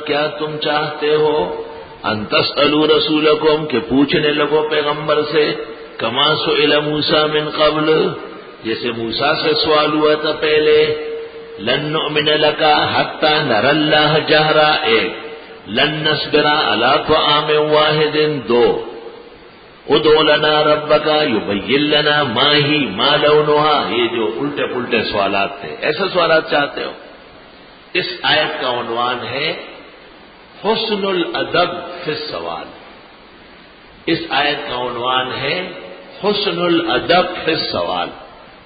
کیا تم چاہتے ہو ان تسألوا رسولکم کہ پوچھنے لگو پیغمبر سے کما سئل موسیٰ من قبل جیسے موسیٰ سے سوال ہوا تھا پہلے لن نؤمن لک حتی نری اللہ جہرا ایک لن نصبر علی طعام واحد دو ادع لنا ربک یبین لنا ما ہی ما لونها یہ جو الٹے پلٹے سوالات تھے ایسے سوالات چاہتے ہو. اس آیت کا عنوان ہے حسن الادب فی السوال. اس آیت کا عنوان ہے حسن الادب فی السوال.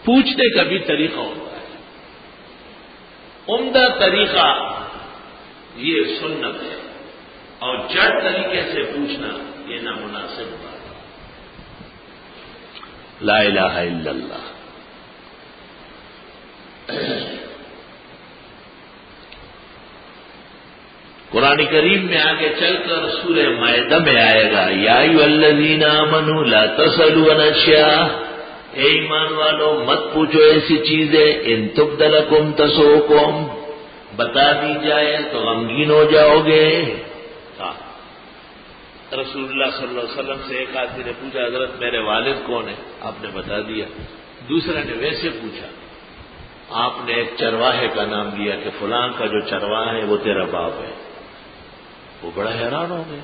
پوچھنے کا بھی طریقہ ہوتا ہے. عمدہ طریقہ یہ سنت ہے اور جڑ طریقے سے پوچھنا یہ نامناسب بات ہے. لا الہ الا اللہ. قرآن کریم میں آگے چل کر سورہ مائدہ میں آئے گا یا ایھا الذین آمنوا لا تسألوا عن اشیاء اے ایمان والو مت پوچھو ایسی چیزیں ان تبد لکم تسؤکم بتا دی جائے تو غمگین ہو جاؤ گے. رسول اللہ صلی اللہ علیہ وسلم سے ایک آدمی نے پوچھا حضرت میرے والد کون ہیں آپ نے بتا دیا. دوسرے نے ویسے پوچھا آپ نے ایک چرواہے کا نام لیا کہ فلاں کا جو چرواہا ہے وہ تیرا باپ ہے. وہ بڑا حیران ہو گئے.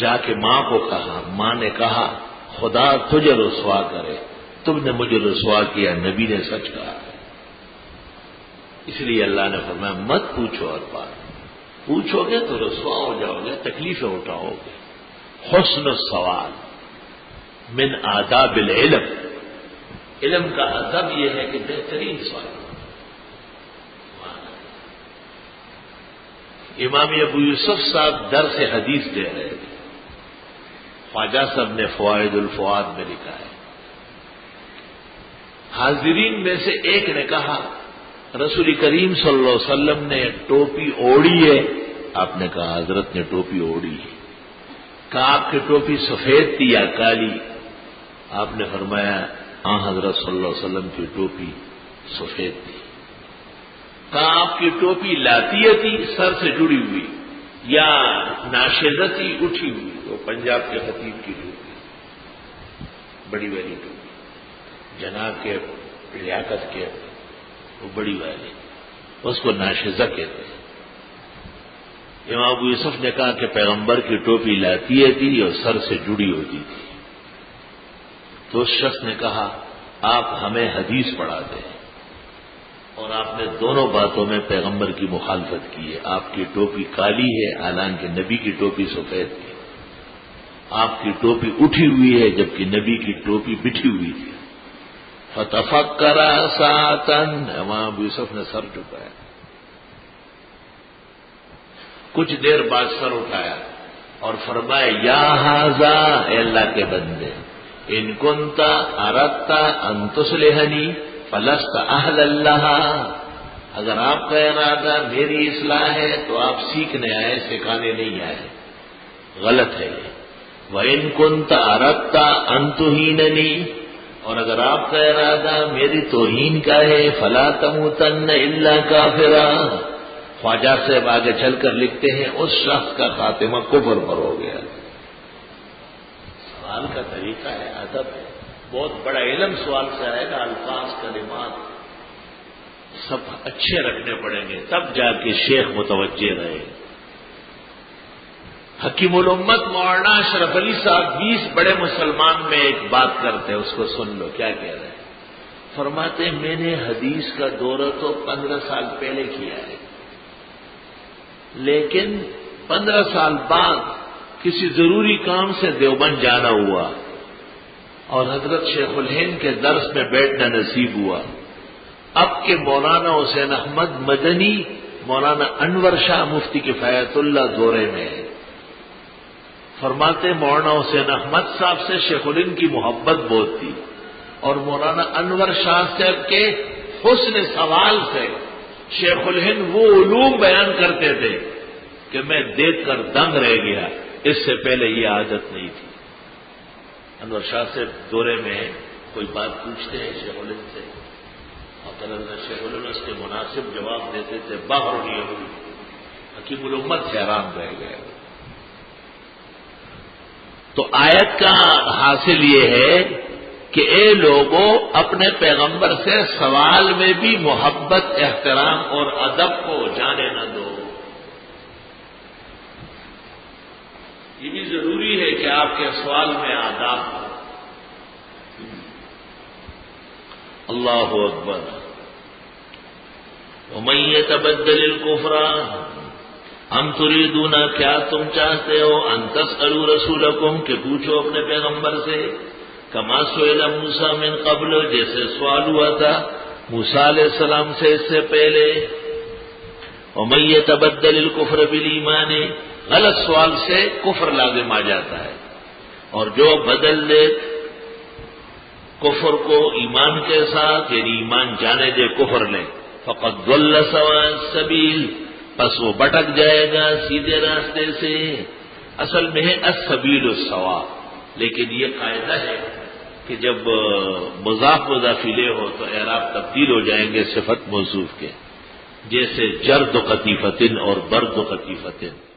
جا کے ماں کو کہا. ماں نے کہا خدا تجھے رسوا کرے تم نے مجھے رسوا کیا نبی نے سچ کہا ہے. اس لیے اللہ نے فرمایا مت پوچھو اور بات پوچھو گے تو رسوا ہو جاؤ گے تکلیفیں اٹھاؤ گے. حسن السوال من آداب العلم. علم کا ادب یہ ہے کہ بہترین سوال. امام ابو یوسف صاحب درس حدیث دے رہے تھے. خواجہ صاحب نے فوائد الفواد میں لکھا ہے. حاضرین میں سے ایک نے کہا رسول کریم صلی اللہ علیہ وسلم نے ٹوپی اوڑھی ہے. آپ نے کہا حضرت نے ٹوپی اوڑھی ہے. کہا آپ کی ٹوپی سفید تھی یا کالی؟ آپ نے فرمایا حضرت صلی اللہ علیہ وسلم کی ٹوپی سفید تھی. کہا آپ کی ٹوپی لاتیہ تھی سر سے جڑی ہوئی یا ناشزہ تھی اٹھی ہوئی؟ وہ پنجاب کے خطیب کی ٹوپی بڑی والی ٹوپی جناب کے لیاقت کے وہ بڑی والی اس کو ناشزہ کہتے ہیں. امام ابو یوسف نے کہا کہ پیغمبر کی ٹوپی لاتیہ تھی اور سر سے جڑی ہوتی تھی. تو اس شخص نے کہا آپ ہمیں حدیث پڑھاتے ہیں اور آپ نے دونوں باتوں میں پیغمبر کی مخالفت کی ہے. آپ کی ٹوپی کالی ہے حالانکہ نبی کی ٹوپی سفید تھی. آپ کی ٹوپی اٹھی ہوئی ہے جبکہ نبی کی ٹوپی بٹھی ہوئی تھی. فتفکر ساعتاً امام ابو یوسف نے سر جھکایا. کچھ دیر بعد سر اٹھایا اور فرمایا یا ھذا اے اللہ کے بندے ان کنت اردت ان تصلحنی فلست اہلا لھا. اگر آپ کا ارادہ میری اصلاح ہے تو آپ سیکھنے آئے سکھانے نہیں آئے. غلط ہے یہ. وَإِن كُنْتَ أَرَدْتَ أَن تُهِينَنِي اور اگر آپ کا ارادہ میری توہین کا ہے فَلَا تَمُوتَنَّ إِلَّا كَافِرًا. خواجہ صاحب آگے چل کر لکھتے ہیں اس شخص کا خاتمہ کفر پر ہو گیا. سوال کا طریقہ ہے ادب ہے. بہت بڑا علم سوال سے آئے گا. الفاظ کلمات سب اچھے رکھنے پڑیں گے تب جا کے شیخ متوجہ رہے. حکیم الامت مولانا اشرف علی صاحب 20 بڑے مسلمان میں ایک بات کرتے ہیں اس کو سن لو کیا کہہ رہے ہیں. فرماتے ہیں میں نے حدیث کا دورہ تو 15 سال پہلے کیا ہے لیکن 15 سال بعد کسی ضروری کام سے دیوبند جانا ہوا اور حضرت شیخ الہند کے درس میں بیٹھنا نصیب ہوا. اب کے مولانا حسین احمد مدنی مولانا انور شاہ مفتی کفایت اللہ دورے میں ہے. فرماتے مولانا حسین احمد صاحب سے شیخ الہند کی محبت بہت تھی اور مولانا انور شاہ صاحب کے حسن سوال سے شیخ الہند وہ علوم بیان کرتے تھے کہ میں دیکھ کر دنگ رہ گیا. اس سے پہلے یہ عادت نہیں تھی. انور شاہ صاحب دورے میں کوئی بات پوچھتے ہیں شیخ الہند سے اور شیخ الہند اس کے مناسب جواب دیتے تھے. باہر نہیں ہوئی حکیم الامت حیران رہ گئے۔ تو آیت کا حاصل یہ ہے کہ اے لوگوں، اپنے پیغمبر سے سوال میں بھی محبت، احترام اور ادب کو جانے نہ دو۔ یہ بھی ضروری ہے کہ آپ کے سوال میں آداب ہو۔ اللہ اکبر۔ وَمَن يَتَبَدَّلِ الْكُفْرَ، ہم تريدون، کیا تم چاہتے ہو، ان تسألوا رسولکم، کہ پوچھو اپنے پیغمبر سے، کما سئل موسیٰ من قبل، جیسے سوال ہوا تھا موسیٰ علیہ السلام سے اس سے پہلے۔ وَمَن يَتَبَدَّلِ الْكُفْرَ بِالْإِيمَانِ، غلط سوال سے کفر لازم آ جاتا ہے، اور جو بدل دے کفر کو ایمان کے ساتھ، یعنی ایمان جانے دے کفر لے، فقد ضل سواء السبیل، پس وہ بٹک جائے گا سیدھے راستے سے۔ اصل میں ہے السبیل السواء، لیکن یہ قاعدہ ہے کہ جب مضاف مضاف الیہ ہو تو اعراب تبدیل ہو جائیں گے صفت موصوف کے، جیسے جرد قطیفتن اور برد قطیفتن۔